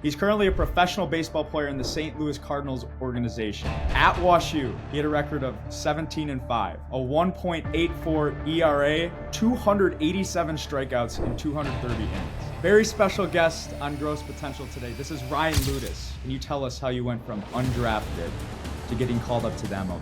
He's currently a professional baseball player in the St. Louis Cardinals organization. At WashU, he had a record of 17-5, a 1.84 ERA, 287 strikeouts in 230 innings. Very special guest on Gross Potential today. This is Ryan Loutos. Can you tell us how you went from undrafted to getting called up to the MLB?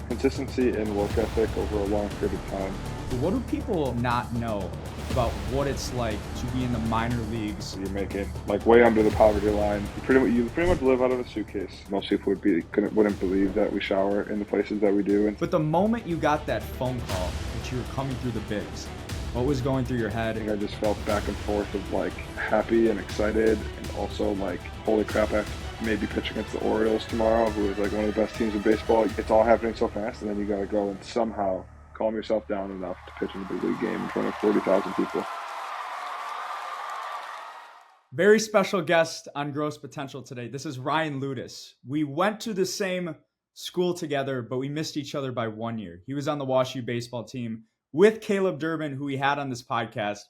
Consistency and work ethic over a long period of time. What do people not know about what it's like to be in the minor leagues? You're making like way under the poverty line. You pretty much live out of a suitcase. Most people wouldn't believe that we shower in the places that we do. But the moment you got that phone call that you were coming through the bigs, what was going through your head? I think I just felt back and forth of like happy and excited, and also like, holy crap, I maybe pitch against the Orioles tomorrow, who is like one of the best teams in baseball. It's all happening so fast, and then you got to go and somehow calm yourself down enough to pitch in a big league game in front of 40,000 people. Very special guest on Gross Potential today. This is Ryan Loutos. We went to the same school together, but we missed each other by 1 year. He was on the WashU baseball team with Caleb Durbin, who we had on this podcast,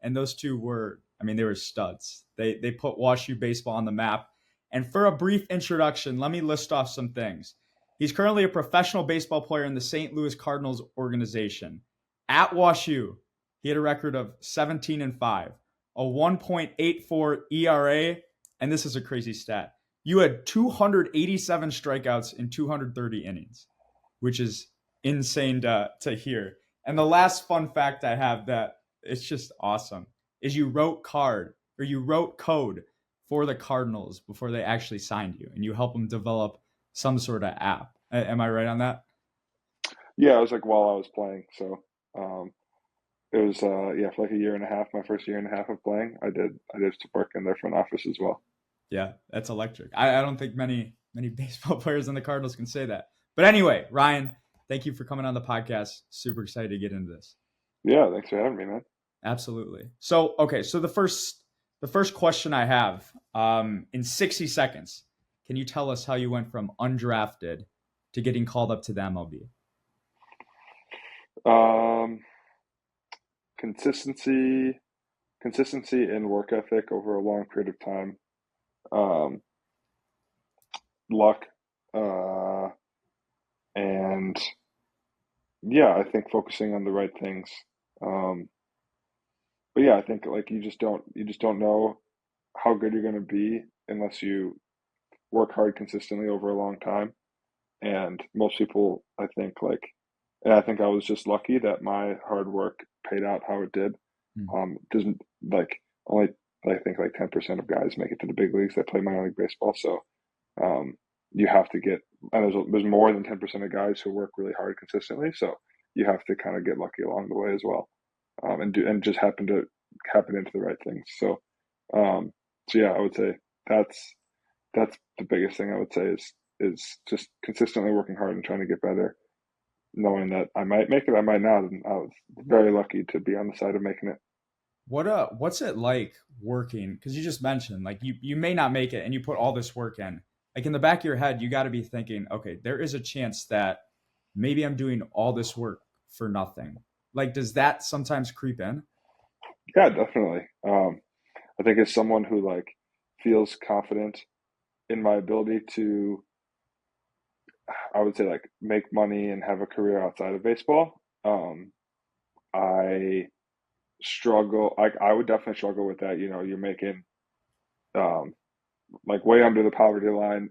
and those two were, they were studs. They put WashU baseball on the map. And for a brief introduction, let me list off some things. He's currently a professional baseball player in the St. Louis Cardinals organization. At WashU, he had a record of 17-5, a 1.84 ERA, and this is a crazy stat. You had 287 strikeouts in 230 innings, which is insane to hear. And the last fun fact I have that it's just awesome is you wrote code for the Cardinals before they actually signed you, and you help them develop some sort of app. Am I right on that? Yeah, it was like while I was playing. So it was, for like a year and a half, my first year and a half of playing, I did some work in their front office as well. Yeah, that's electric. I don't think many baseball players in the Cardinals can say that. But anyway, Ryan, thank you for coming on the podcast. Super excited to get into this. Yeah, thanks for having me, man. Absolutely. So the first question I have, in 60 seconds, can you tell us how you went from undrafted to getting called up to the MLB? Consistency and work ethic over a long period of time. Luck, and yeah, I think focusing on the right things. But yeah, I think like you just don't know how good you're going to be unless you work hard consistently over a long time. And most people, I think I was just lucky that my hard work paid out how it did. Doesn't like only I think like 10% of guys make it to the big leagues that play minor league baseball. So you have to get, and there's more than 10% of guys who work really hard consistently. So you have to kind of get lucky along the way as well, and just happen into the right things. So yeah, I would say that's the biggest thing. I would say is just consistently working hard and trying to get better, knowing that I might make it, I might not, and I was very lucky to be on the side of making it. What's it like working? Because you just mentioned like you may not make it, and you put all this work in. Like in the back of your head, you got to be thinking, okay, there is a chance that maybe I'm doing all this work for nothing. Like, does that sometimes creep in? Yeah, definitely. I think as someone who like feels confident in my ability to, I would say, like make money and have a career outside of baseball, I struggle. I would definitely struggle with that. You're making like way under the poverty line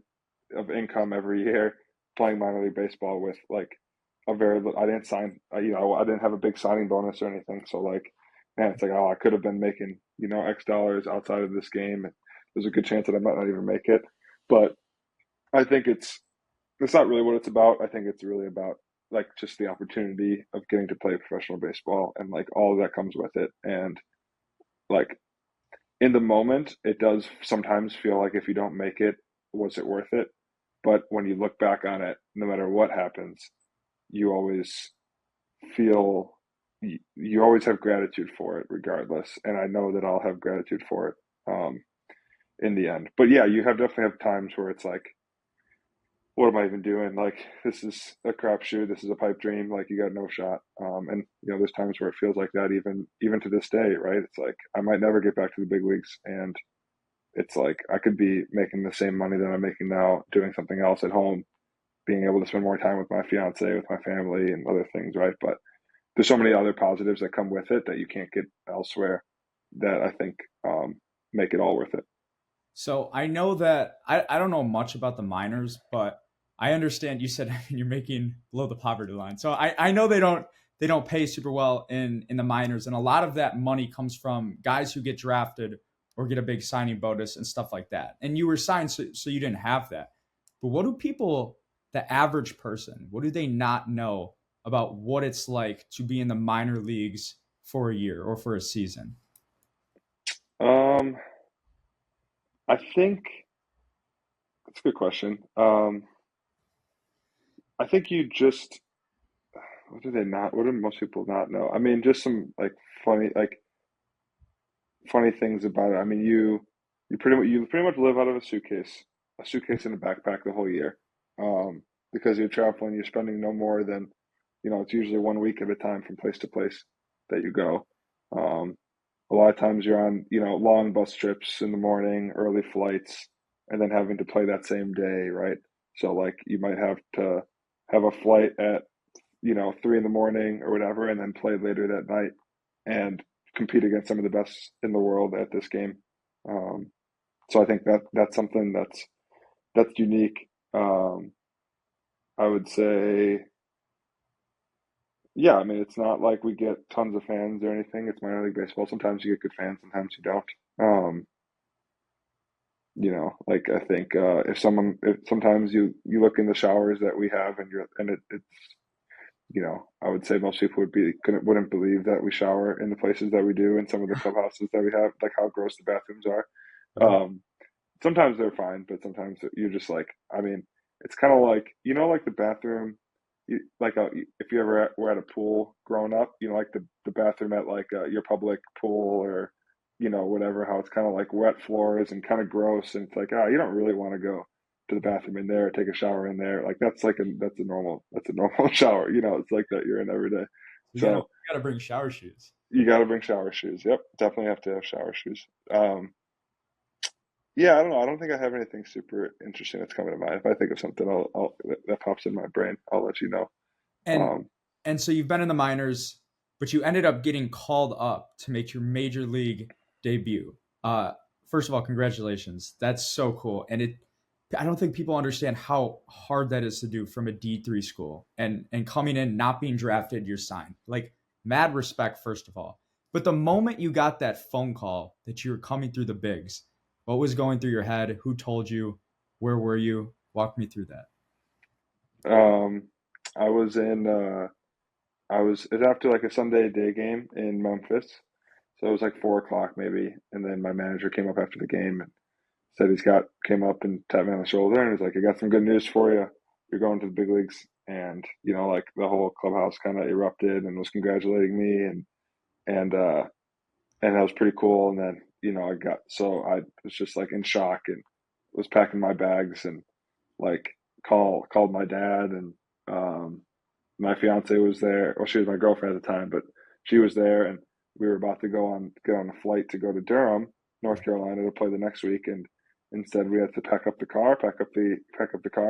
of income every year, playing minor league baseball with like I didn't sign, I didn't have a big signing bonus or anything. So like, man, it's like, oh, I could have been making, X dollars outside of this game. And there's a good chance that I might not even make it. But I think it's not really what it's about. I think it's really about like just the opportunity of getting to play professional baseball and like all of that comes with it. And like in the moment, it does sometimes feel like if you don't make it, was it worth it? But when you look back on it, no matter what happens, you always feel, you always have gratitude for it regardless. And I know that I'll have gratitude for it in the end. But yeah, you definitely have times where it's like, what am I even doing? Like, this is a crapshoot. This is a pipe dream. Like, you got no shot. And there's times where it feels like that even to this day, right? It's like I might never get back to the big leagues, and it's like I could be making the same money that I'm making now doing something else at home, being able to spend more time with my fiance, with my family, and other things, right? But there's so many other positives that come with it that you can't get elsewhere that I think make it all worth it. So I know that I don't know much about the minors, but I understand you said you're making below the poverty line. So I know they don't pay super well in the minors, and a lot of that money comes from guys who get drafted or get a big signing bonus and stuff like that. And you were signed, so you didn't have that. But what do people, the average person, what do they not know about what it's like to be in the minor leagues for a year or for a season? Um, I think that's a good question. I think you just what do they not? What do most people not know? I mean, just some funny like funny things about it. I mean, you pretty much live out of a suitcase and a backpack the whole year, because you're traveling. You're spending no more than, it's usually 1 week at a time from place to place that you go. Um, a lot of times you're on, long bus trips in the morning, early flights, and then having to play that same day, right? So like you might have to have a flight at 3 in the morning or whatever, and then play later that night and compete against some of the best in the world at this game. Um, so I think that's something that's unique. I would say, yeah. I mean, it's not like we get tons of fans or anything. It's minor league baseball. Sometimes you get good fans, sometimes you don't. Like I think if sometimes you look in the showers that we have and it's I would say most people wouldn't believe that we shower in the places that we do in some of the clubhouses that we have, like how gross the bathrooms are. Yeah. Sometimes they're fine, but sometimes you're just like, I mean, it's kind of like, like the bathroom, if you ever were at a pool growing up, like the bathroom at like your public pool or, whatever, how it's kind of like wet floors and kind of gross. And it's like, you don't really want to go to the bathroom in there, take a shower in there. Like that's a normal shower, it's like that you're in every day. You gotta So you gotta bring shower shoes. you got to bring shower shoes. Yep. Definitely have to have shower shoes. Yeah, I don't know. I don't think I have anything super interesting that's coming to mind. If I think of something, that pops in my brain, I'll let you know. And Um, and so you've been in the minors, but you ended up getting called up to make your major league debut. Uh, First of all, congratulations. That's so cool. And I don't think people understand how hard that is to do from a D3 school and coming in, not being drafted, you're signed. Like mad respect, first of all. But the moment you got that phone call that you were coming through the bigs, what was going through your head? Who told you? Where were you? Walk me through that. um, I was in. It was after like a Sunday day game in Memphis, so it was like 4 o'clock maybe, and then my manager came up after the game and said came up and tapped me on the shoulder and was like, "I got some good news for you. You're going to the big leagues." And like the whole clubhouse kind of erupted and was congratulating me and and that was pretty cool. And then I was just like in shock and was packing my bags and like called my dad and um, my fiance was there. Well, she was my girlfriend at the time, but she was there, and we were about to get on a flight to go to Durham, North Carolina, to play the next week. And instead, we had to pack up the car,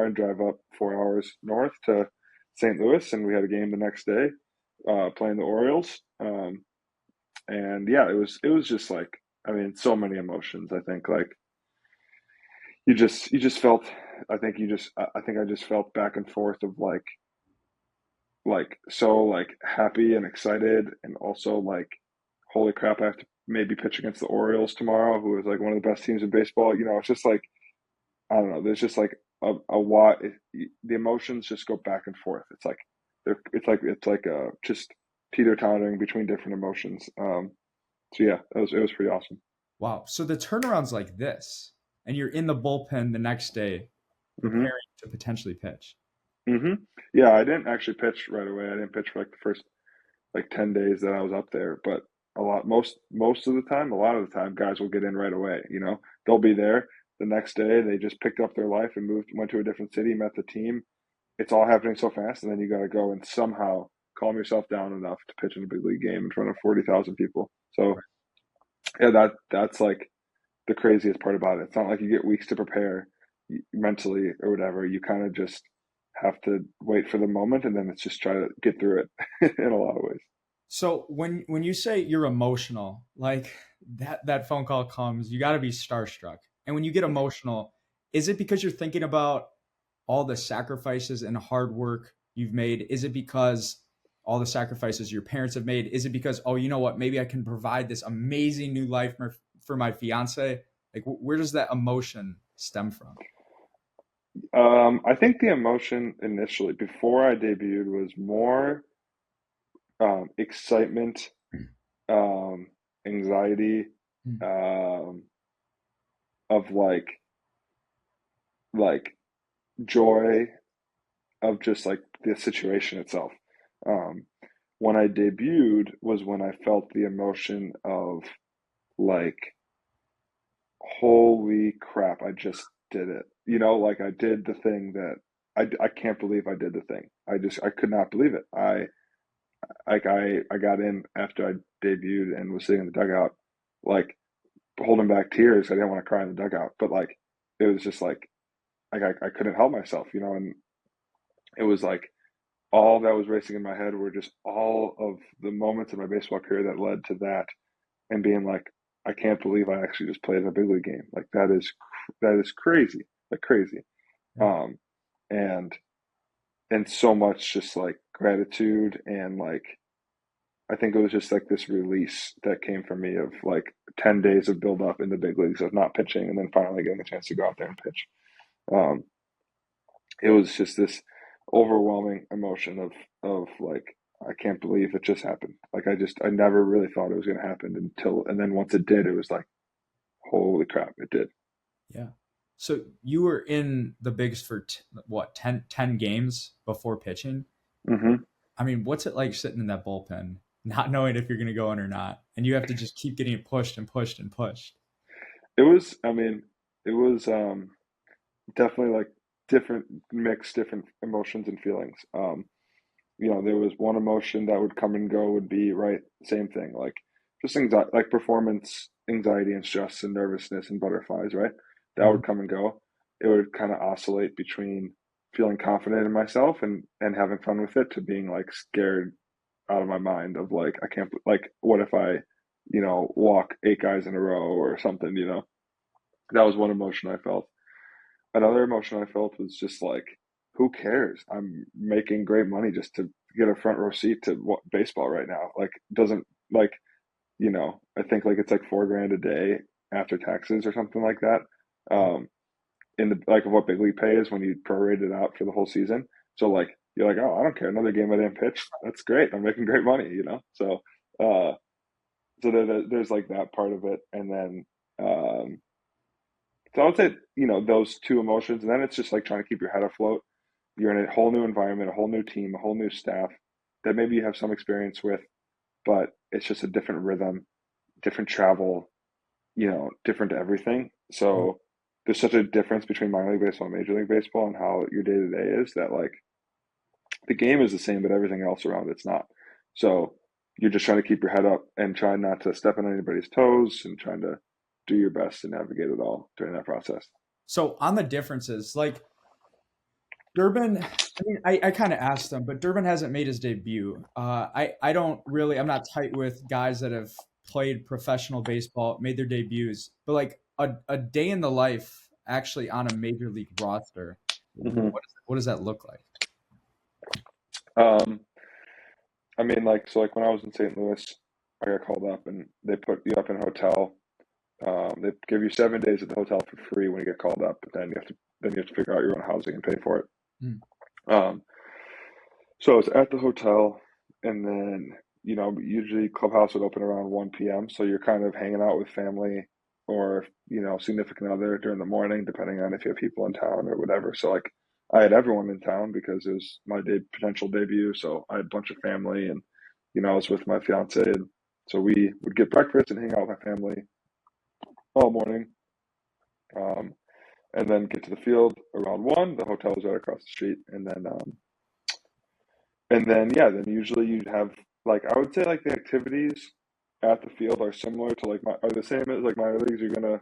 and drive up 4 hours north to St. Louis, and we had a game the next day, playing the Orioles. And yeah, it was just like, I mean, so many emotions. I think like you just felt. I think I just felt back and forth of like so like happy and excited, and also like holy crap, I have to maybe pitch against the Orioles tomorrow, who is like one of the best teams in baseball. It's just like, I don't know, there's just like a lot. The emotions just go back and forth. It's like just teeter-tottering between different emotions. So yeah, it was pretty awesome. Wow. So the turnaround's like this, and you're in the bullpen the next day Hmm. preparing to potentially pitch. Hmm. Yeah, I didn't actually pitch right away. I didn't pitch for like the first like 10 days that I was up there, but most of the time, a lot of the time, guys will get in right away. They'll be there the next day. They just picked up their life and went to a different city, met the team. It's all happening so fast, and then you got to go and somehow calm yourself down enough to pitch in a big league game in front of 40,000 people. So Right. yeah, the craziest part about it. It's not like you get weeks to prepare mentally or whatever. You kind of just have to wait for the moment, and then it's just try to get through it in a lot of ways. So when you say you're emotional, like that phone call comes, you got to be starstruck. And when you get emotional, is it because you're thinking about all the sacrifices and hard work you've made? Is it because all the sacrifices your parents have made? Is it because, oh, you know what, maybe I can provide this amazing new life for my fiance? Like, where does that emotion stem from? I think the emotion initially, before I debuted, was more excitement, um, anxiety, Mm. um, of like joy of just like the situation itself. Um, when I debuted was when I felt the emotion of like, holy crap, I just did it. Like I did the thing that I can't believe I did the thing. I could not believe it. I got in after I debuted and was sitting in the dugout, like holding back tears. I didn't want to cry in the dugout, but like it was just like I couldn't help myself, and it was like all that was racing in my head were just all of the moments in my baseball career that led to that, and being like, I can't believe I actually just played in a big league game. Like that is crazy, like crazy. Yeah. Um, and so much just like gratitude, and like I think it was just like this release that came from me of like 10 days of build up in the big leagues of not pitching, and then finally getting a chance to go out there and pitch. Um, it was just this overwhelming emotion of like, I can't believe it just happened. Like I never really thought it was going to happen and then once it did, it was like, holy crap, it did. Yeah. So you were in the bigs for what, 10 games before pitching? Hmm. I mean, what's it like sitting in that bullpen, not knowing if you're going to go in or not, and you have to just keep getting pushed and pushed and pushed? It was, I mean, it was definitely like different mixed, different emotions and feelings. There was one emotion that would come and go would be right, same thing, like just anxiety, like performance anxiety and stress and nervousness and butterflies, right? That Mhm. would come and go. It would kind of oscillate between feeling confident in myself and having fun with it to being like scared out of my mind of like, I can't, like, what if I, walk 8 guys in a row or something, that was one emotion I felt. Another emotion I felt was just like, who cares? I'm making great money just to get a front row seat to baseball right now. Like, doesn't like, I think like it's like 4 grand a day after taxes or something like that. Um, in the like of what big league pay is when you prorate it out for the whole season. So like you're like, oh, I don't care. Another game I didn't pitch. That's great. I'm making great money. Uh, so there's like that part of it, and then um, so I would say those two emotions, and then it's just like trying to keep your head afloat. You're in a whole new environment, a whole new team, a whole new staff that maybe you have some experience with, but it's just a different rhythm, different travel, different everything. So there's such a difference between minor league baseball and major league baseball and how your day to day is that like the game is the same, but everything else around it's not. So you're just trying to keep your head up and try not to step on anybody's toes and trying to do your best to navigate it all during that process. So on the differences, like Durbin, I mean, I kind of asked him, but Durbin hasn't made his debut. I don't really, I'm not tight with guys that have played professional baseball, made their debuts, but like a day in the life actually on a major league roster, Hmm. what does that look like? Um, I mean, like, so like when I was in St. Louis, I got called up and they put you up in a hotel. They give you 7 days at the hotel for free when you get called up, but then you have to figure out your own housing and pay for it. Hmm. Um, so I was at the hotel, and then usually clubhouse would open around 1 p.m. So you're kind of hanging out with family or significant other during the morning, depending on if you have people in town or whatever. So like I had everyone in town because it was my potential debut. So I had a bunch of family, and I was with my fiance, and so we would get breakfast and hang out with my family all morning. Um, and then get to the field around 1. The hotel was right across the street, and then yeah, then usually you'd have like I would say like the activities at the field are similar to like are the same as like minor leagues. You're gonna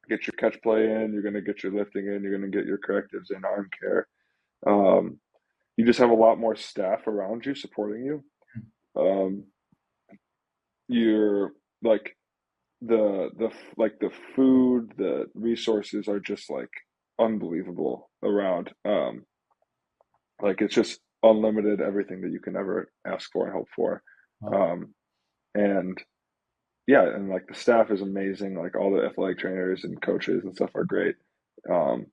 get your catch play in, you're going to get your lifting in, you're going to get your correctives in, arm care. Um, you just have a lot more staff around you supporting you. Um, you're like the food, the resources are just like unbelievable around. Like it's just unlimited everything that you can ever ask for and hope for. Wow. Um, and yeah, and like the staff is amazing. Like all the athletic trainers and coaches and stuff are great. Um,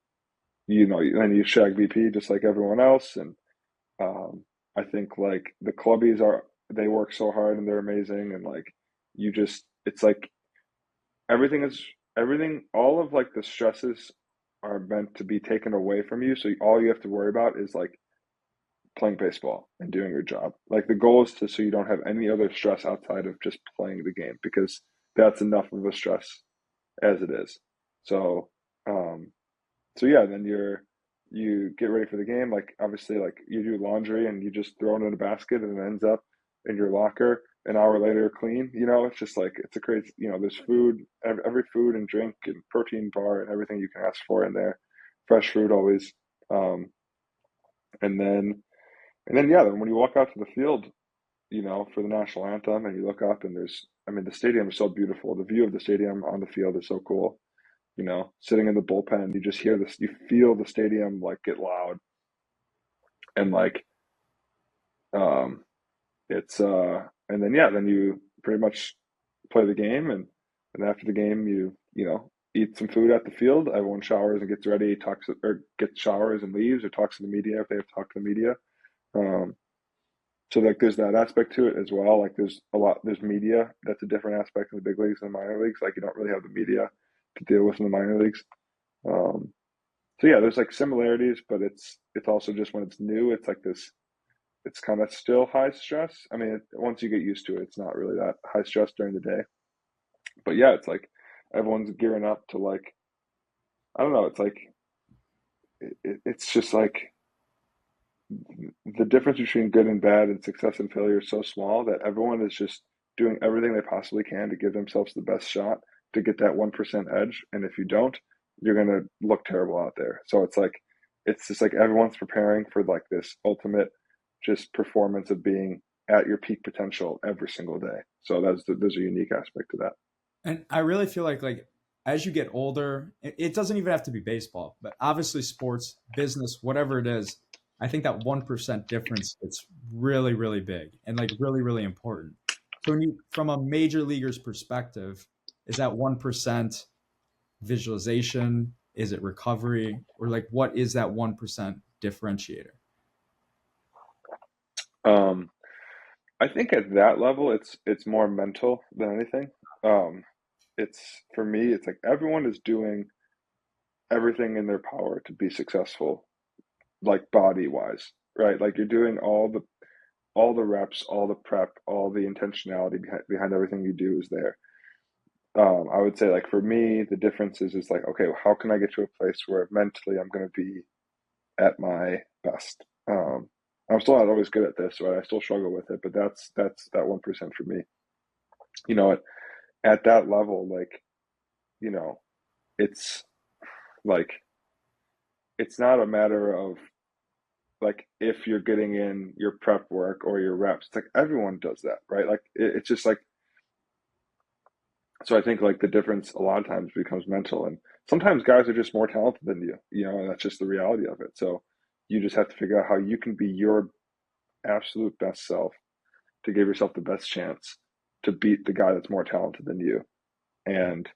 and you shag VP just like everyone else. And I think like the clubbies they work so hard and they're amazing. And like it's like everything is everything. All of like the stresses are meant to be taken away from you. So all you have to worry about is like playing baseball and doing your job. Like the goal is so you don't have any other stress outside of just playing the game because that's enough of a stress as it is. So, um, so yeah, then you get ready for the game. Like obviously, like you do laundry and you just throw it in a basket and it ends up in your locker an hour later clean. It's just like it's a crazy. There's food, every food and drink and protein bar and everything you can ask for in there. Fresh fruit always. Um, and then yeah, then when you walk out to the field, for the national anthem and you look up and the stadium is so beautiful. The view of the stadium on the field is so cool. Sitting in the bullpen, you just hear this, you feel the stadium like get loud and like, um, and then, yeah, then you pretty much play the game and after the game, eat some food at the field. Everyone showers and gets ready, talks or gets showers and leaves or talks to the media if they have to talk to the media. Um, So like there's that aspect to it as well. Like there's media that's a different aspect in the big leagues and the minor leagues. Like you don't really have the media to deal with in the minor leagues. Um, so yeah, there's like similarities, but it's also just when it's new, it's like this. It's kind of still high stress. Once you get used to it, it's not really that high stress during the day. But yeah, it's like everyone's gearing up to like I don't know. It's like it's just like the difference between good and bad and success and failure is so small that everyone is just doing everything they possibly can to give themselves the best shot to get that 1% edge. And if you don't, you're going to look terrible out there. So it's just like everyone's preparing for like this ultimate just performance of being at your peak potential every single day. So there's a unique aspect to that. And I really feel like as you get older, it doesn't even have to be baseball, but obviously sports, business, whatever it is, I think that 1% difference it's really, really big and like really, really important. So when you from a major leaguer's perspective, is that 1% visualization? Is it recovery? Or like what is that 1% differentiator? Um, I think at that level, it's more mental than anything. Um, it's for me, it's like everyone is doing everything in their power to be successful, like body wise, right? Like you're doing all the reps, all the prep, all the intentionality behind everything you do is there. I would say like for me, the difference is like, okay, well, how can I get to a place where mentally I'm going to be at my best? I'm still not always good at this, right? I still struggle with it, but that's that 1% for me. You know, at that level, like you know, it's like it's not a matter of like if you're getting in your prep work or your reps. It's like everyone does that, right? Like it's just like so. I think like the difference a lot of times becomes mental, and sometimes guys are just more talented than and that's just the reality of it. So you just have to figure out how you can be your absolute best self to give yourself the best chance to beat the guy that's more talented than you. And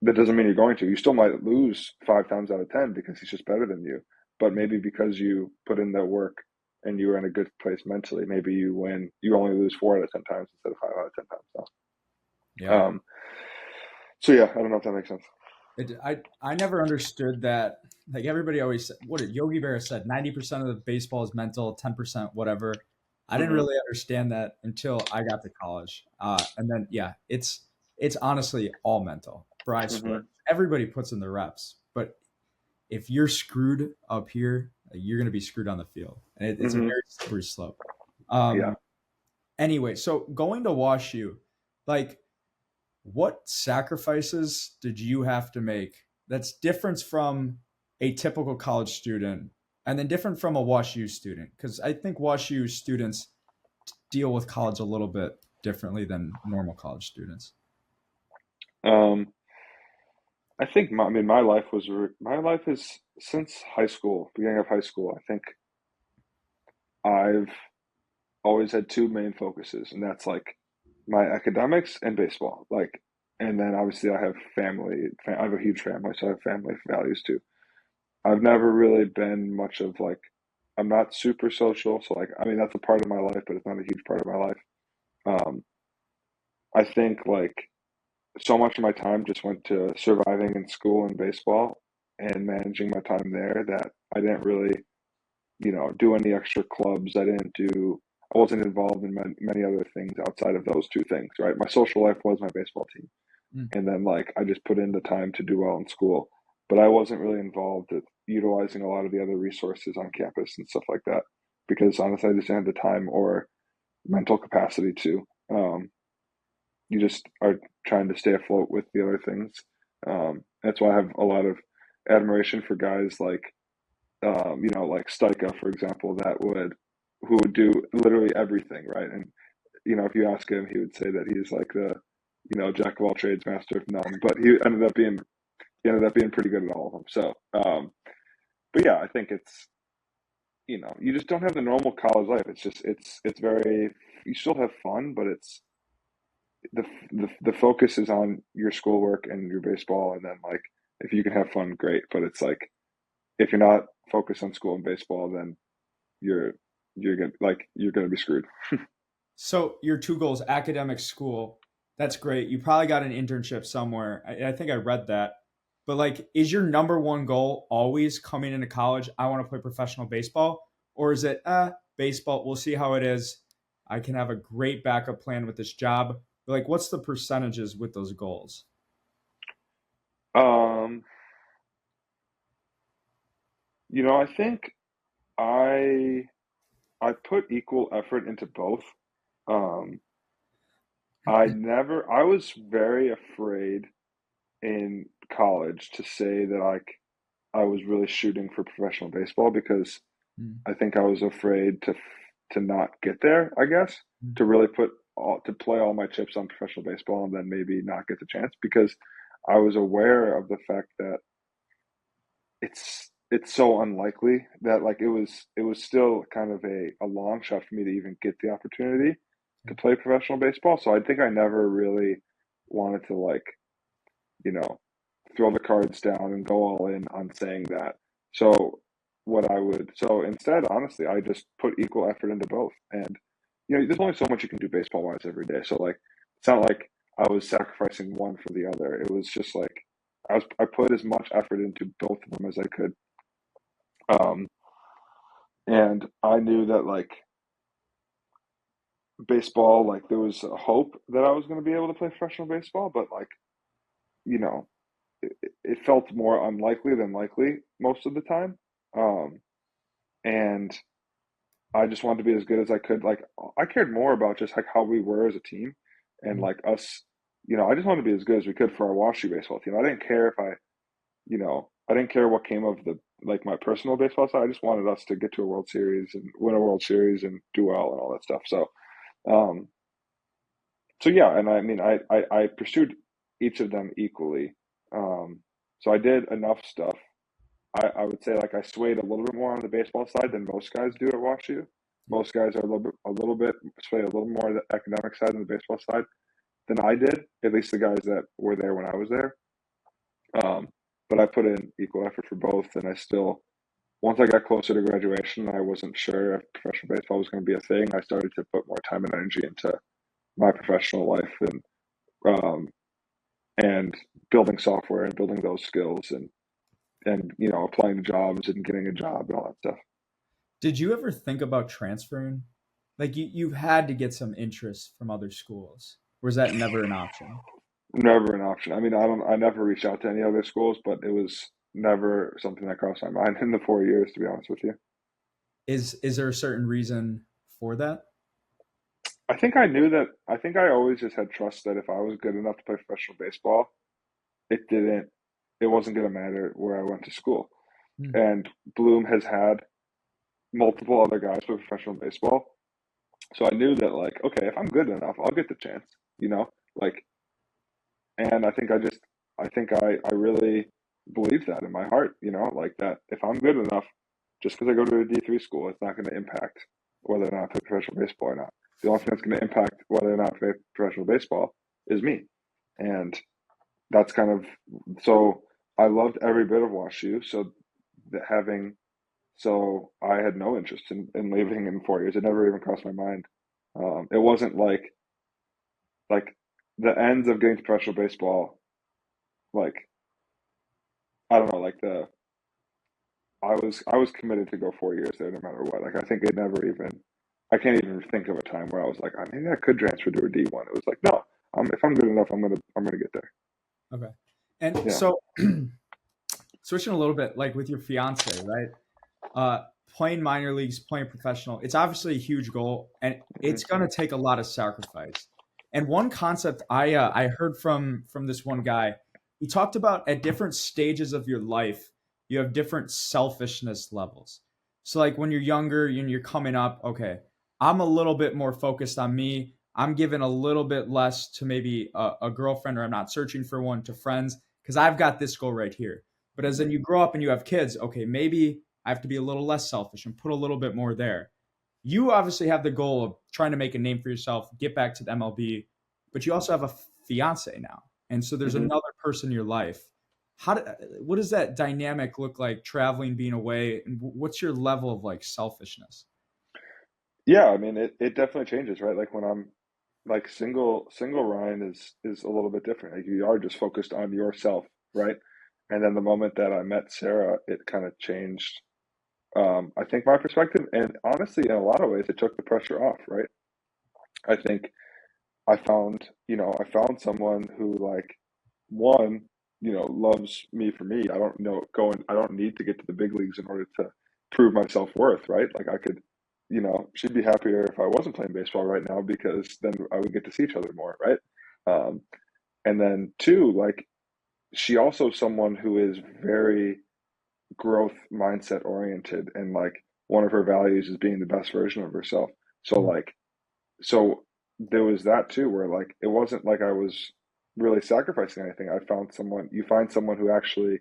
that doesn't mean you're going to. You still might lose 5 times out of 10 because he's just better than you. But maybe because you put in the work and you were in a good place mentally, maybe you win. You only lose 4 out of 10 times instead of 5 out of 10 times. Yeah. So yeah, I don't know if that makes sense. I never understood that. Like everybody always said, what did Yogi Berra said? 90% of the baseball is mental, 10% whatever. I didn't Mm-hmm. really understand that until I got to college. And then yeah, it's honestly all mental. Bro, I swear. Mm-hmm. Everybody puts in the reps, but if you're screwed up here, like, you're gonna be screwed on the field, and it's a Mm-hmm. very slippery slope. Yeah. Um, anyway, so going to Wash U, like what sacrifices did you have to make that's different from a typical college student and then different from a WashU student? Because I think WashU students deal with college a little bit differently than normal college students. Um, I think my life is since high school, beginning of high school. I think I've always had two main focuses, and that's like my academics and baseball. Like, and then obviously I have family. I have a huge family, so I have family values too. I've never really been much of like, I'm not super social, so like, I mean, that's a part of my life, but it's not a huge part of my life. Um, I think like so much of my time just went to surviving in school and baseball and managing my time there that I didn't really, do any extra clubs. I wasn't involved in many other things outside of those two things, right? My social life was my baseball team. Mm. And then like I just put in the time to do well in school, but I wasn't really involved at utilizing a lot of the other resources on campus and stuff like that because honestly, I just didn't have the time or mental capacity to. You just are trying to stay afloat with the other things. That's why I have a lot of admiration for guys like like Stika, for example, who would do literally everything, right? And if you ask him, he would say that he's like the jack of all trades, master of none. But he ended up being pretty good at all of them. So, but yeah, I think it's you just don't have the normal college life. It's just it's very you still have fun, but it's the focus is on your schoolwork and your baseball, and then like if you can have fun, great. But it's like if you're not focused on school and baseball, then you're you're gonna be screwed. So your two goals, academic, school, that's great. You probably got an internship somewhere. I think I read that. But like, is your number one goal always coming into college? I want to play professional baseball, or is it baseball? We'll see how it is. I can have a great backup plan with this job. But like, what's the percentages with those goals? Um, I think I I put equal effort into both. Um, I was very afraid in college to say that like I was really shooting for professional baseball because Mm, I think I was afraid to not get there, I guess, mm, to really to play all my chips on professional baseball and then maybe not get the chance because I was aware of the fact that it's so unlikely that like it was still kind of a long shot for me to even get the opportunity yeah. to play professional baseball. So I think I never really wanted to like, you know, throw the cards down and go all in on saying that. So so instead, honestly, I just put equal effort into both. And there's only so much you can do baseball wise every day. So like it's not like I was sacrificing one for the other. It was just like I put as much effort into both of them as I could. Um, and I knew that like baseball, like there was a hope that I was going to be able to play professional baseball, but like, you know, it felt more unlikely than likely most of the time. Um, and I just wanted to be as good as I could. Like I cared more about just like how we were as a team and Mm. like us, I just wanted to be as good as we could for our WashU baseball team. I didn't care if I didn't care what came of the like my personal baseball side. I just wanted us to get to a World Series and win a World Series and do well and all that stuff. Um, so yeah, and I mean, I pursued each of them equally. So I did enough stuff. I would say like I swayed a little bit more on the baseball side than most guys do at WashU. Most guys are a little bit sway a little more on the academic side than the baseball side than I did. At least the guys that were there when I was there. Um, but I put in equal effort for both, and I still once I got closer to graduation, I wasn't sure if professional baseball was going to be a thing. I started to put more time and energy into my professional life um, and building software and building those skills and applying to jobs and getting a job and all that stuff. Did you ever think about transferring? Like you had to get some interest from other schools. Or was that never an option? Never an option. I mean, I never reached out to any other schools, but it was never something that crossed my mind in the 4 years, to be honest with you. Is there a certain reason for that? I think I always just had trust that if I was good enough to play professional baseball, it didn't. it wasn't going to matter where I went to school. Mm. And Bloom has had multiple other guys for professional baseball. So I knew that, like, okay, if I'm good enough, I'll get the chance, you know? Like, and I think I really believe that in my heart, like that if I'm good enough, just because I go to a D3 school, it's not going to impact whether or not I play professional baseball or not. The only thing that's going to impact whether or not I play professional baseball is me. And that's kind of, so I loved every bit of WashU. So that having, so I had no interest in leaving in 4 years. It never even crossed my mind. It wasn't like the ends of getting to professional baseball, like, I don't know, like I was committed to go 4 years there no matter what. Like I think it never even I can't even think of a time where I was like, oh, maybe I could transfer to a D1. It was like, no, if I'm good enough, I'm gonna get there. Okay. And Yeah. so switching a little bit, like with your fiance, right? Playing minor leagues, playing professional, it's obviously a huge goal, and Hmm. it's going to take a lot of sacrifice. And one concept I heard from this one guy, he talked about at different stages of your life, you have different selfishness levels. So like when you're younger and you're coming up, okay, I'm a little bit more focused on me. I'm giving a little bit less to maybe a girlfriend, or I'm not searching for one, to friends because I've got this goal right here. But as then you grow up and you have kids, okay, maybe I have to be a little less selfish and put a little bit more there. You obviously have the goal of trying to make a name for yourself, get back to the MLB, but you also have a fiance now. And so there's Hmm. another person in your life. What does that dynamic look like, traveling, being away, and what's your level of like selfishness? Yeah, I mean, it definitely changes, right? Like when I'm like single Ryan is a little bit different. Like you are just focused on yourself, right? And then the moment that I met Sarah, it kind of changed. I think my perspective, and honestly, in a lot of ways, it took the pressure off, right? I think I found someone who like one, loves me for me. I don't need to get to the big leagues in order to prove my self-worth, right? Like I could, she'd be happier if I wasn't playing baseball right now because then I would get to see each other more, right? Um, and then two, like she also someone who is very growth mindset oriented and like one of her values is being the best version of herself. So Mm. like so there was that too, where like it wasn't like I was really sacrificing anything. You find someone who actually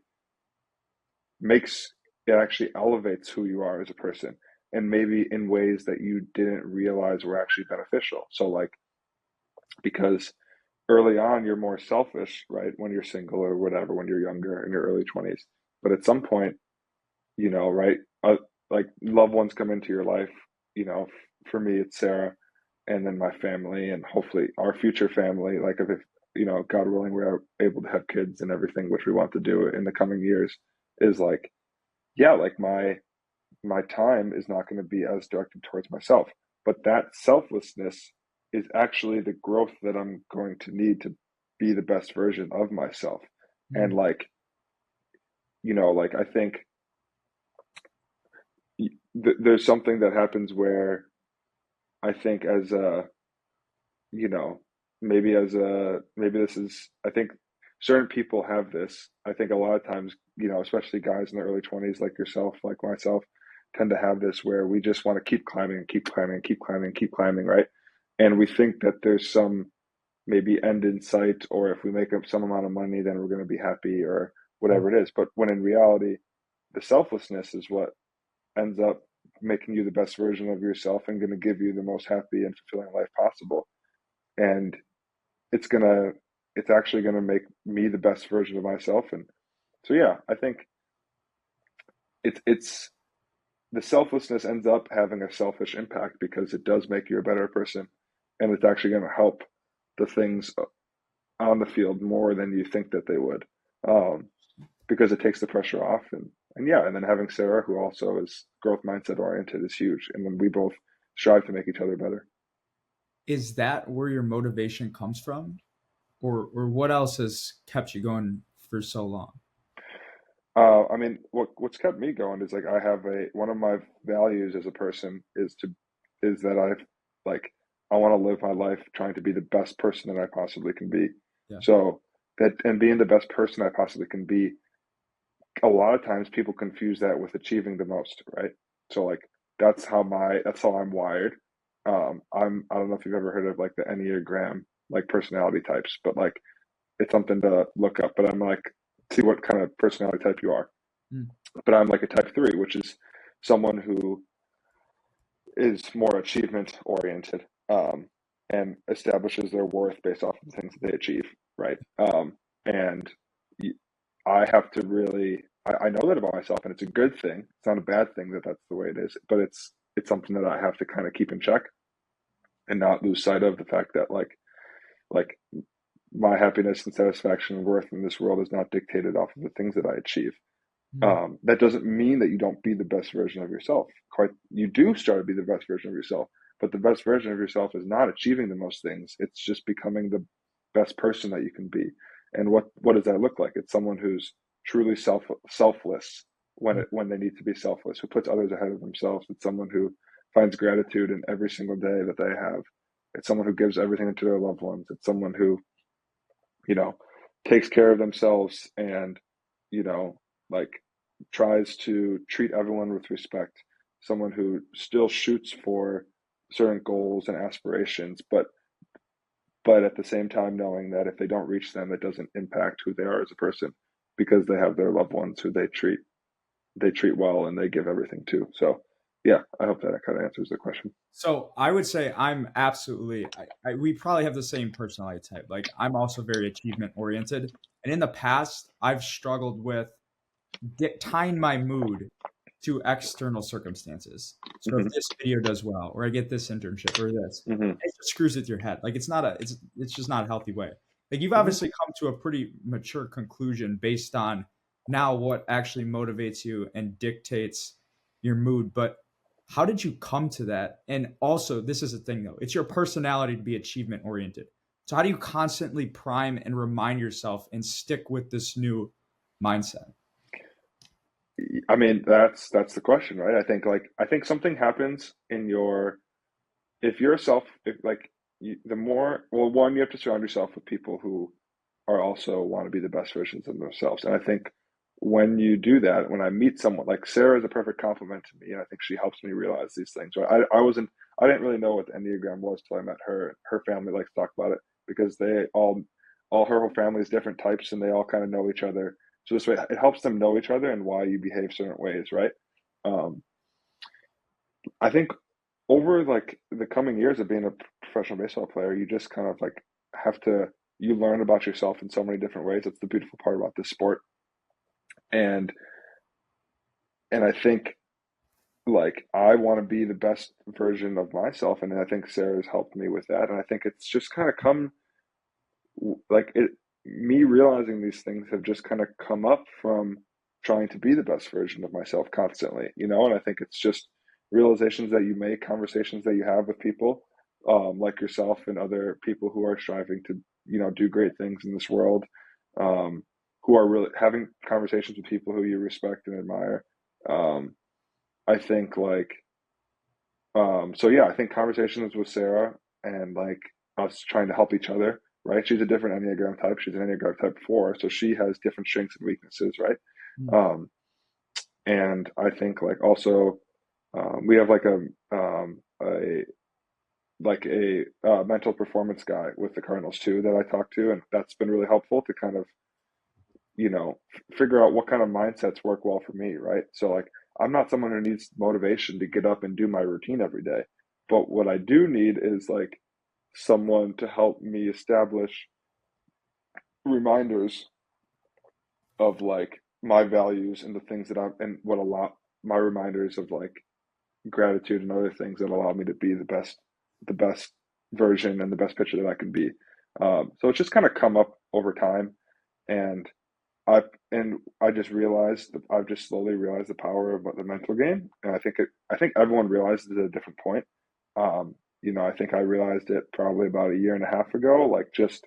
makes it actually elevates who you are as a person, and maybe in ways that you didn't realize were actually beneficial. So like because early on you're more selfish, right? When you're single or whatever, when you're younger in your early 20s. But at some point, right? Like loved ones come into your life. For me, it's Sarah, and then my family, and hopefully our future family. Like if God willing, we're able to have kids and everything, which we want to do in the coming years. Is like, yeah, like my time is not going to be as directed towards myself, but that selflessness is actually the growth that I'm going to need to be the best version of myself. And Mm. like, like I think there's something that happens where I think as a, you know, maybe this is, I think certain people have this. I think a lot of times, especially guys in the early 20s, like yourself, like myself, tend to have this where we just want to keep climbing and keep climbing and keep climbing and keep climbing, right? And we think that there's some maybe end in sight, or if we make up some amount of money, then we're going to be happy or whatever it is. But when in reality, the selflessness is what ends up making you the best version of yourself and going to give you the most happy and fulfilling life possible. And it's gonna, it's actually going to make me the best version of myself. And so, yeah, I think it's the selflessness ends up having a selfish impact because it does make you a better person, and it's actually going to help the things on the field more than you think that they would, um, because it takes the pressure off. And yeah, and then having Sarah, who also is growth mindset oriented, is huge. And then we both strive to make each other better. Is that where your motivation comes from? Or what else has kept you going for so long? I mean, what's kept me going is like I have a one of my values as a person is that I want to live my life trying to be the best person that I possibly can be. Yeah. So that and being the best person I possibly can be a lot of times people confuse that with achieving the most, right? So like that's how I'm wired. I don't know if you've ever heard of like the Enneagram like personality types, but like it's something to look up. But I'm like, see what kind of personality type you are. Mm. But I'm like a type three, which is someone who is more achievement oriented, and establishes their worth based off of the things that they achieve, right? And I have to really, I know that about myself, and it's a good thing. It's not a bad thing that that's the way it is, but it's something that I have to kind of keep in check and not lose sight of the fact that like my happiness and satisfaction and worth in this world is not dictated off of the things that I achieve. Mm. That doesn't mean that you don't be the best version of yourself. Quite, you do start to be the best version of yourself, but the best version of yourself is not achieving the most things. It's just becoming the best person that you can be. And what does that look like? It's someone who's truly selfless Mm. when they need to be selfless, who puts others ahead of themselves. It's someone who finds gratitude in every single day that they have. It's someone who gives everything to their loved ones. It's someone who, you know, takes care of themselves and, you know, like tries to treat everyone with respect. Someone who still shoots for certain goals and aspirations, but at the same time knowing that if they don't reach them, it doesn't impact who they are as a person because they have their loved ones who they treat well and they give everything to. So yeah, I hope that kind of answers the question. So I would say I'm absolutely. We probably have the same personality type. Like I'm also very achievement oriented, and in the past, I've struggled with tying my mood to external circumstances. So if Hmm. this video does well, or I get this internship, or this, Hmm. it just screws with your head. Like it's just not a healthy way. Like you've Hmm. obviously come to a pretty mature conclusion based on now what actually motivates you and dictates your mood. But how did you come to that? And also, this is the thing though, it's your personality to be achievement oriented. So how do you constantly prime and remind yourself and stick with this new mindset? I mean, that's the question, right? I think something happens in your if you're a self if like the more well one you have to surround yourself with people who are also want to be the best versions of themselves. And I think when you do that, when I meet someone like Sarah is a perfect compliment to me, and I think she helps me realize these things. Right? I didn't really know what the Enneagram was till I met her. Her family likes to talk about it because they all her whole family is different types and they all kind of know each other. So this way it helps them know each other and why you behave certain ways, right? Um, I think over like the coming years of being a professional baseball player, you just kind of like have to you learn about yourself in so many different ways. That's the beautiful part about this sport. And I think like I want to be the best version of myself, and I think Sarah's helped me with that. And I think it's just kind of come like it me realizing these things have just kind of come up from trying to be the best version of myself constantly, you know. And I think it's just realizations that you make, conversations that you have with people, like yourself and other people who are striving to, you know, do great things in this world, um, who are really having conversations with people who you respect and admire. um, I think like so yeah, I think conversations with Sarah and like us trying to help each other, right? She's a different Enneagram type. She's an Enneagram type 4, so she has different strengths and weaknesses, right? Mm. Um, and I think like also we have like a mental performance guy with the Cardinals too that I talk to, and that's been really helpful to kind of, you know, figure out what kind of mindsets work well for me, right? So like I'm not someone who needs motivation to get up and do my routine every day, but what I do need is like someone to help me establish reminders of like my values and the things that I'm and what allow my reminders of like gratitude and other things that allow me to be the best version and the best pitcher that I can be. So it's just kind of come up over time, and I I just realized that I've just slowly realized the power of the mental game, and I think everyone realizes it at a different point. You know, I think I realized it probably about a year and a half ago, like just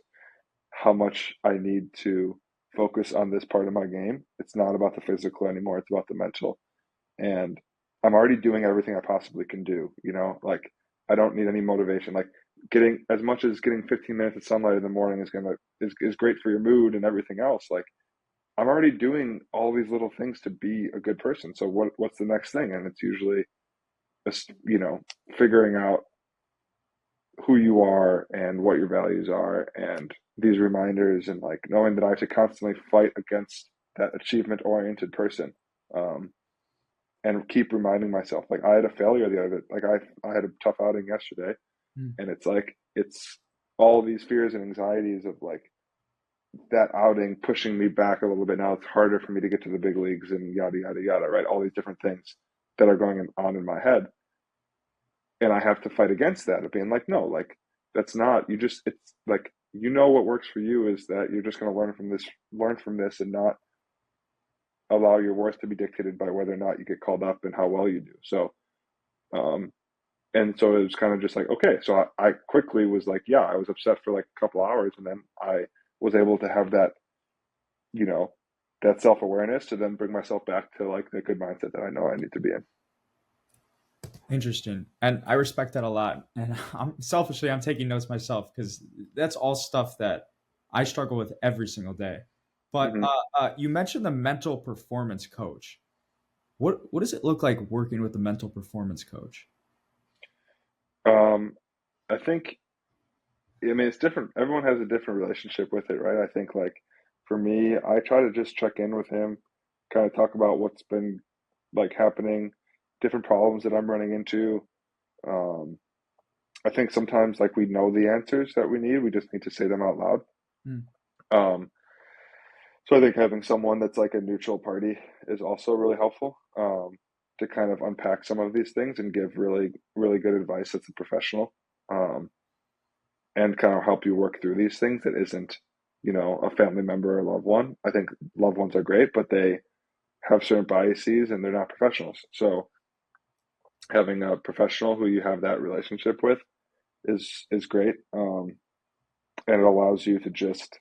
how much I need to focus on this part of my game. It's not about the physical anymore; it's about the mental, and I'm already doing everything I possibly can do. You know, like I don't need any motivation. Like getting as much as getting 15 minutes of sunlight in the morning is is great for your mood and everything else. Like I'm already doing all these little things to be a good person. So what's the next thing? And it's usually just, figuring out who you are and what your values are, and these reminders, and like knowing that I have to constantly fight against that achievement oriented person. Um, and keep reminding myself, like I had a failure the other, like I had a tough outing yesterday, Mm. and it's like it's all these fears and anxieties of like that outing pushing me back a little bit. Now it's harder for me to get to the big leagues and yada yada yada, right? All these different things that are going on in my head, and I have to fight against that of being like, no, like that's not, you just, it's like, what works for you is that you're just going to learn from this, and not allow your worth to be dictated by whether or not you get called up and how well you do. So um and so it was kind of just like, okay, so I quickly was like, yeah, I was upset for like a couple hours, and then I was able to have that, you know that self-awareness to then bring myself back to like the good mindset that I know I need to be in. Interesting. And I respect that a lot. And I'm taking notes myself because that's all stuff that I struggle with every single day. But Hmm. you mentioned the mental performance coach. What does it look like working with the mental performance coach? um I think, I mean, it's different. Everyone has a different relationship with it, right? I think, like, for me, I try to just check in with him, kind of talk about what's been like happening, different problems that I'm running into. Um, I think sometimes like we know the answers that we need, we just need to say them out loud. Hmm. Um, so I think having someone that's like a neutral party is also really helpful, to kind of unpack some of these things and give really, really good advice that's a professional. Um, and kind of help you work through these things that isn't, a family member or loved one. I think loved ones are great, but they have certain biases and they're not professionals. So having a professional who you have that relationship with is great. And it allows you to just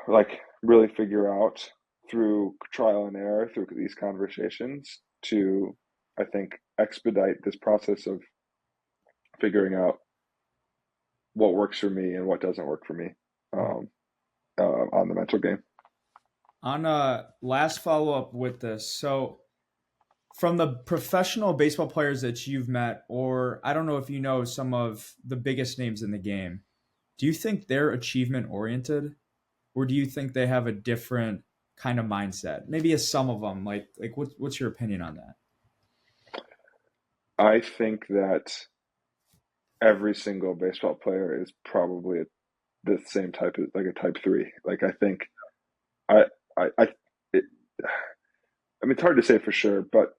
like really figure out through trial and error through these conversations to, I think, expedite this process of figuring out what works for me and what doesn't work for me, um, on the mental game. On a last follow up with this, so from the professional baseball players that you've met, or I don't know if you know some of the biggest names in the game, do you think they're achievement oriented, or do you think they have a different kind of mindset? Maybe a some of them. Like what's your opinion on that? I think that every single baseball player is probably the same type of like a type three. Like I think I I it, I mean, it's hard to say for sure, but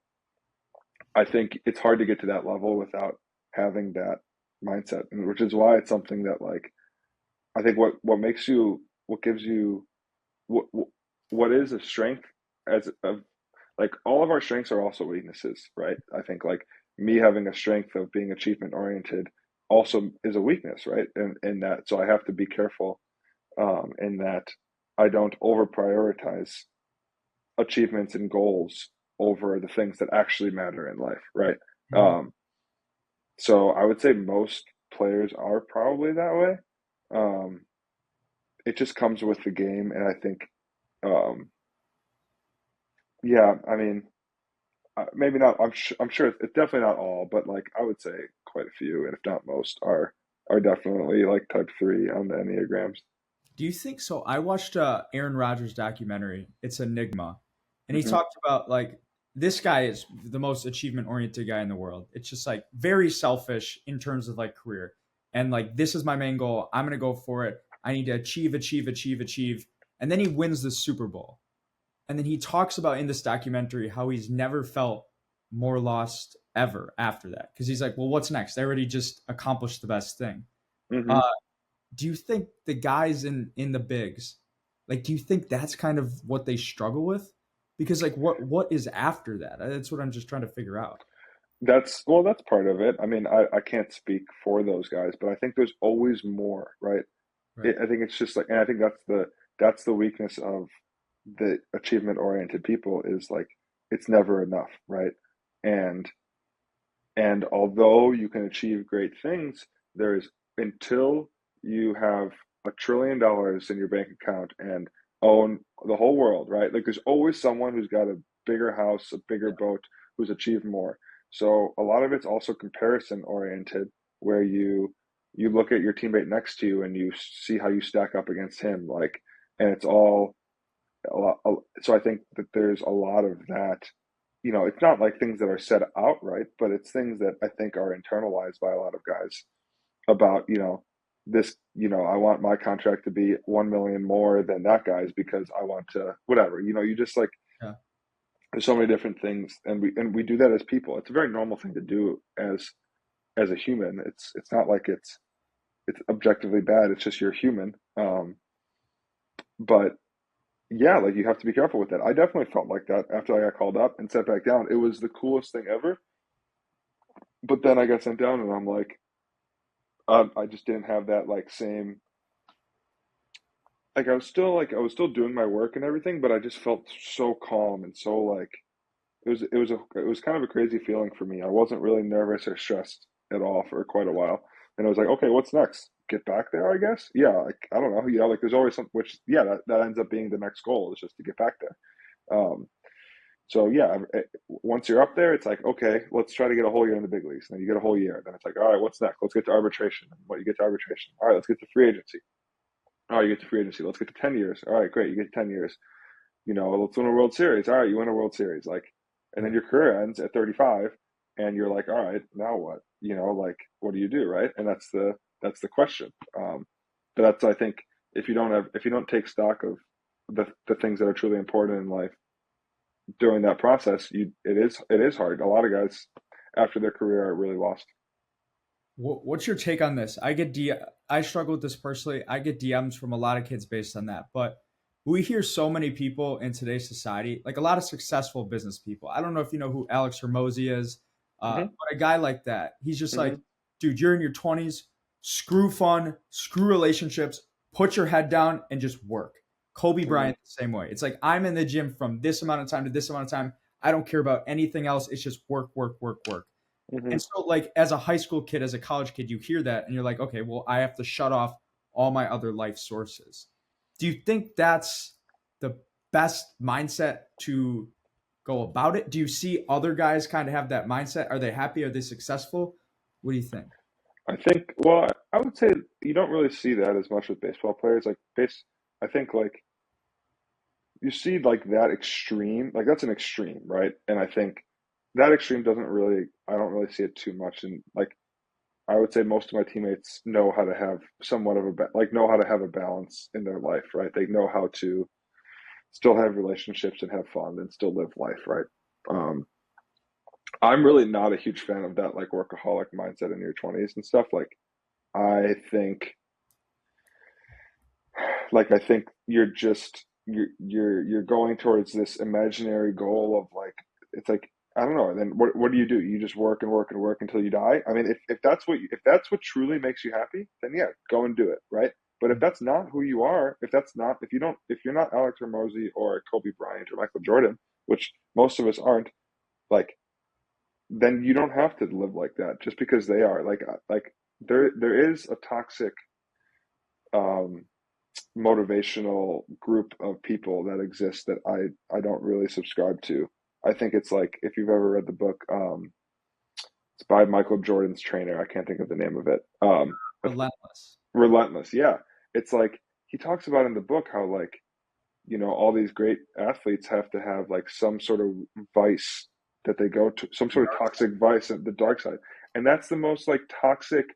I think it's hard to get to that level without having that mindset, and which is why it's something that like I think what gives you what what is a strength as of like all of our strengths are also weaknesses, right? I think like me having a strength of being achievement oriented also is a weakness, right? And in that, so I have to be careful, in that I don't over prioritize achievements and goals over the things that actually matter in life, right? Mhm. Um, so I would say most players are probably that way. Um, it just comes with the game, and I think, um, yeah, I mean, maybe not. I'm sure it's definitely not all, but like I would say quite a few, and if not most, are definitely like type three on the enneagrams. Do you think so? I watched Aaron Rodgers documentary. It's Enigma, and he Hmm. talked about like this guy is the most achievement oriented guy in the world. It's just like very selfish in terms of like career, and like this is my main goal. I'm gonna go for it. I need to achieve, achieve, achieve, achieve, and then he wins the Super Bowl. And then he talks about in this documentary how he's never felt more lost ever after that because he's like, well, what's next? I already just accomplished the best thing. Uh, Hmm. do you think the guys in the bigs, like, do you think that's kind of what they struggle with? Because like, what is after that? That's what I'm just trying to figure out. That's part of it. I mean, I can't speak for those guys, but I think there's always more, right? Right. I think it's just like, and I think that's the weakness of the achievement oriented people is like it's never enough, right? And and although you can achieve great things, there's until you have $1 trillion in your bank account and own the whole world, right? Like there's always someone who's got a bigger house, a bigger boat, who's achieved more. So a lot of it's also comparison oriented, where you look at your teammate next to you and you see how you stack up against him, like, and it's all a lot. So I think that there's a lot of that. It's not like things that are said outright, but it's things that I think are internalized by a lot of guys about, this, I want my contract to be 1 million more than that guy's because I want to, whatever, you just like, Yeah. there's so many different things, and we do that as people. It's a very normal thing to do as a human. It's not like it's objectively bad. It's just you're human. But yeah, like you have to be careful with that. I definitely felt like that after I got called up and sent back down. It was the coolest thing ever. But then I got sent down, and I'm like, I just didn't have that like same. Like I was still doing my work and everything, but I just felt so calm and so like it was kind of a crazy feeling for me. I wasn't really nervous or stressed at all for quite a while. And I was like, okay, what's next? Get back there, I guess. Yeah, like I don't know. Like there's always something which yeah, that ends up being the next goal is just to get back there. So yeah, once you're up there, it's like, okay, let's try to get a whole year in the big leagues. And then you get a whole year. Then it's like, all right, what's next? Let's get to arbitration. And what you get to arbitration. All right, let's get to free agency. All right, you get to free agency. Let's get to 10 years. All right, great. You get 10 years. Let's win a World Series. All right, you win a World Series. Like, and then Yeah. your career ends at 35, and you're like, all right, now what? Like, what do you do, right? And that's the question. But that's I think if you don't take stock of the things that are truly important in life during that process, it is hard. A lot of guys after their career are really lost. What's your take on this? I struggle with this personally. I get DMs from a lot of kids based on that, but we hear so many people in today's society, like a lot of successful business people. I don't know if you know who Alex Hermosi is, Hmm. but a guy like that, he's just like, Hmm. dude, you're in your 20s, screw fun, screw relationships, put your head down and just work. Kobe Hmm. Bryant, the same way. It's like, I'm in the gym from this amount of time to this amount of time. I don't care about anything else. It's just work, work, work, work. And Hmm. so, like, as a high school kid, as a college kid, you hear that and you're like, okay, well, I have to shut off all my other life sources. Do you think that's the best mindset to go about it? Do you see other guys kind of have that mindset? Are they happy? Are they successful? What do you think? I think, well, I would say you don't really see that as much with baseball players. I think like you see like that extreme, like that's an extreme, right? And I think that extreme I don't really see it too much. And like, I would say most of my teammates know how to have somewhat of know how to have a balance in their life, right? They know how to still have relationships and have fun and still live life, right? Um, I'm really not a huge fan of that like workaholic mindset in your 20s and stuff. I think, I think you're going towards this imaginary goal of like it's like I don't know. And then what do? You just work and work and work until you die. I mean, if that's what truly makes you happy, then yeah, go and do it, right? But if that's not who you are, if you're not Alex Hormozy or Kobe Bryant or Michael Jordan, which most of us aren't, like then you don't have to live like that just because they are. There is a toxic um motivational group of people that exist that I don't really subscribe to. I think it's like if you've ever read the book, it's by Michael Jordan's trainer. I can't think of the name of it. Relentless. Relentless. Yeah, it's like he talks about in the book how like all these great athletes have to have like some sort of vice that they go to, some sort of toxic vice at the dark side, and that's the most like toxic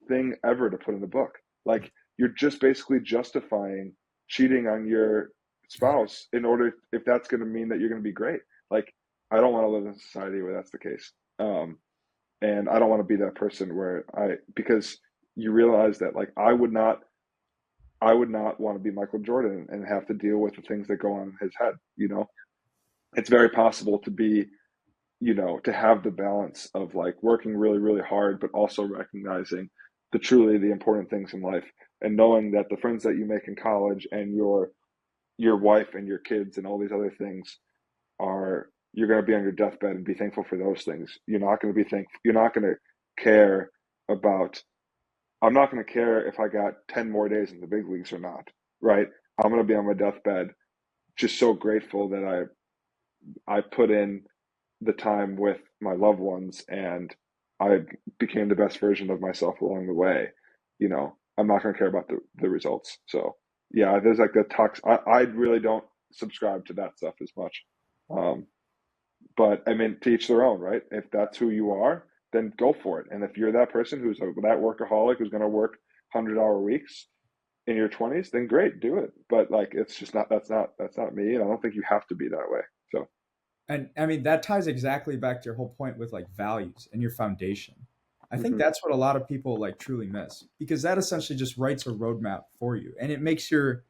thing ever to put in the book. Like you're just basically justifying cheating on your spouse in order if that's going to mean that you're going to be great. Like I don't want to live in a society where that's the case. And I don't want to be that person where because you realize that like I would not want to be Michael Jordan and have to deal with the things that go on in his head. It's very possible to be, to have the balance of like working really, really hard, but also recognizing the important things in life and knowing that the friends that you make in college and your wife and your kids and all these other things you're going to be on your deathbed and be thankful for those things. You're not going to care about I'm not going to care if I got 10 more days in the big leagues or not, right? I'm going to be on my deathbed just so grateful that I put in the time with my loved ones and I became the best version of myself along the way. I'm not going to care about the results. So yeah, there's like the I really don't subscribe to that stuff as much. Um, but I mean, to each their own, right? If that's who you are, then go for it. And if you're that person who's that workaholic who's going to work 100-hour weeks in your 20s, then great, do it. But like, it's just not, that's not me. And I don't think you have to be that way. So, And I mean, that ties exactly back to your whole point with like values and your foundation. I think mhm, that's what a lot of people like truly miss, because that essentially just writes a roadmap for you, and it makes your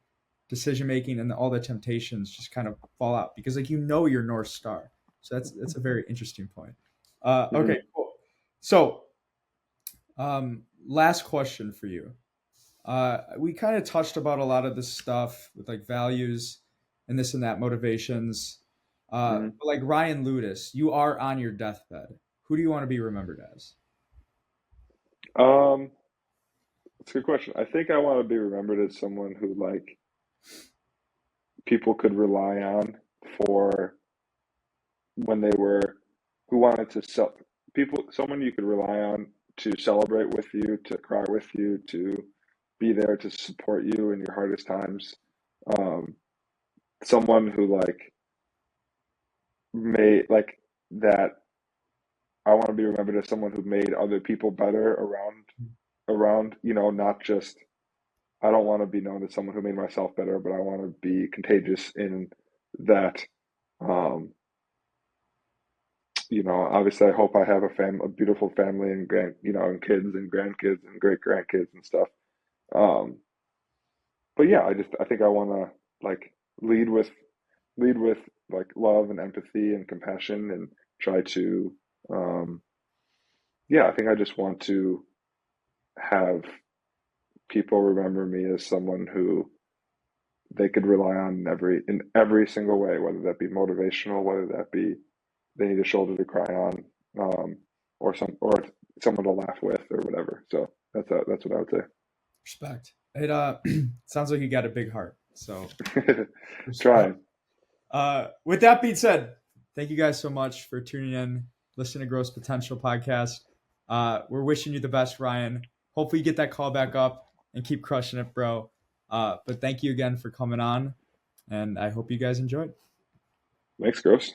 decision making and all the temptations just kind of fall out because like your North Star. So that's a very interesting point. mhm, Okay, cool. So last question for you. We kind of touched about a lot of this stuff with like values and this and that motivations. mhm. But like Ryan Loutos, you are on your deathbed. Who do you want to be remembered as? Um, it's a good question. I think I want to be remembered as someone who like people could rely on for when they were who wanted to sell people someone you could rely on to celebrate with you, to cry with you, to be there to support you in your hardest times. Um, someone who like made like that I want to be remembered as someone who made other people better around, not just I don't want to be known as someone who made myself better, but I want to be contagious in that. Um, obviously, I hope I have a beautiful family and and kids and grandkids and great grandkids and stuff. Um, but yeah, I think I want to like lead with lead with like love and empathy and compassion and try to, um, yeah, I think I just want to have people remember me as someone who they could rely on in every single way, whether that be motivational, whether that be they need a shoulder to cry on, or someone to laugh with or whatever. So that's what I would Respect. It sounds like you got a big heart. So say. respect. Trying. With that being said, thank you guys so much for tuning in, listening to Gross Potential Podcast. We're wishing you the best, Ryan. Hopefully you get that call back up and keep crushing it, bro. But thank you again for coming on, and I hope you guys enjoyed. Thanks, Gross.